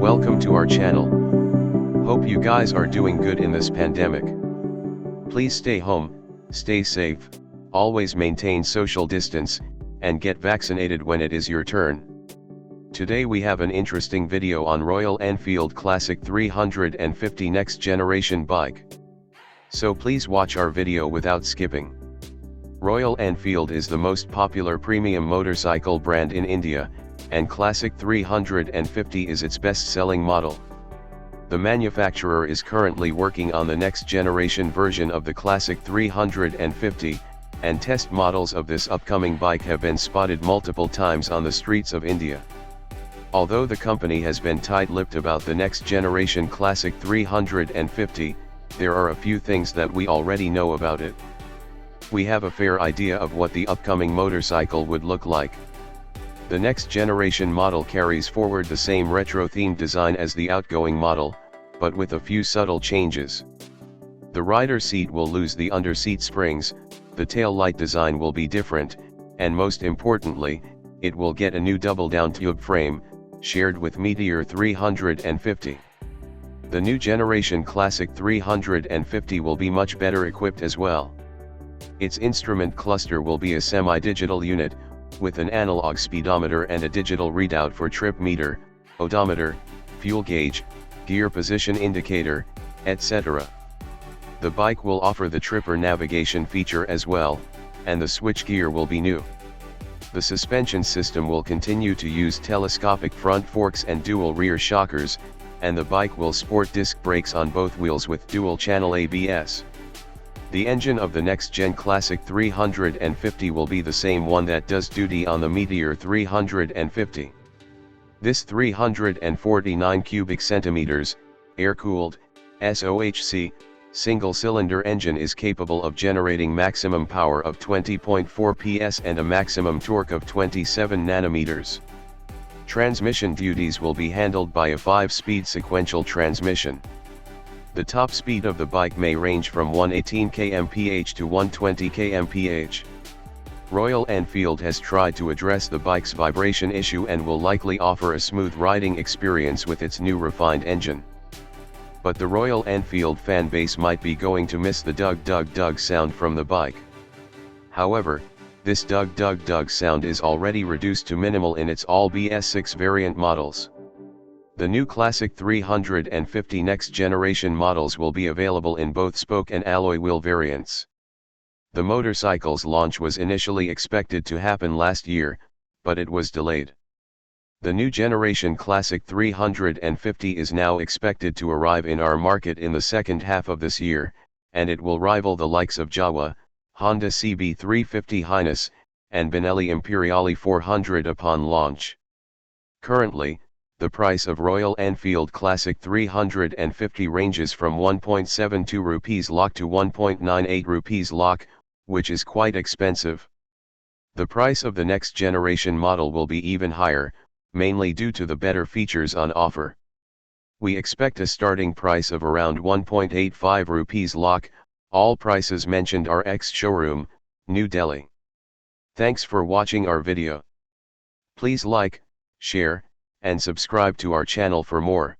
Welcome to our channel. Hope you guys are doing good in this pandemic. Please stay home, stay safe, always maintain social distance, and get vaccinated when it is your turn. Today we have an interesting video on Royal Enfield Classic 350 next generation bike. So please watch our video without skipping. Royal Enfield is the most popular premium motorcycle brand in India, and Classic 350 is its best-selling model. The manufacturer is currently working on the next generation version of the Classic 350, and test models of this upcoming bike have been spotted multiple times on the streets of India. Although the company has been tight-lipped about the next generation Classic 350, there are a few things that we already know about it. We have a fair idea of what the upcoming motorcycle would look like. The next generation model carries forward the same retro-themed design as the outgoing model, but with a few subtle changes. The rider seat will lose the under-seat springs, the tail light design will be different, and most importantly, it will get a new double-down tube frame, shared with Meteor 350. The new generation Classic 350 will be much better equipped as well. Its instrument cluster will be a semi-digital unit, with an analog speedometer and a digital readout for trip meter, odometer, fuel gauge, gear position indicator, etc. The bike will offer the tripper navigation feature as well, and the switch gear will be new. The suspension system will continue to use telescopic front forks and dual rear shockers, and the bike will sport disc brakes on both wheels with dual-channel ABS. The engine of the next-gen Classic 350 will be the same one that does duty on the Meteor 350. This 349 cubic centimeters, air-cooled, SOHC, single-cylinder engine is capable of generating maximum power of 20.4 PS and a maximum torque of 27 Nm. Transmission duties will be handled by a 5-speed sequential transmission. The top speed of the bike may range from 118 km/h to 120 km/h. Royal Enfield has tried to address the bike's vibration issue and will likely offer a smooth riding experience with its new refined engine. But the Royal Enfield fan base might be going to miss the dug dug dug sound from the bike. However, this dug dug dug sound is already reduced to minimal in its all BS6 variant models. The new Classic 350 next generation models will be available in both spoke and alloy wheel variants. The motorcycle's launch was initially expected to happen last year, but it was delayed. The new generation Classic 350 is now expected to arrive in our market in the second half of this year, and it will rival the likes of Jawa, Honda CB350 Highness, and Benelli Imperiale 400 upon launch. Currently, the price of Royal Enfield Classic 350 ranges from 1.72 rupees lakh to 1.98 rupees lakh, which is quite expensive. The price of the next generation model will be even higher, mainly due to the better features on offer. We expect a starting price of around 1.85 rupees lakh. All prices mentioned are ex-showroom, New Delhi. Thanks for watching our video. Please like, share, and subscribe to our channel for more.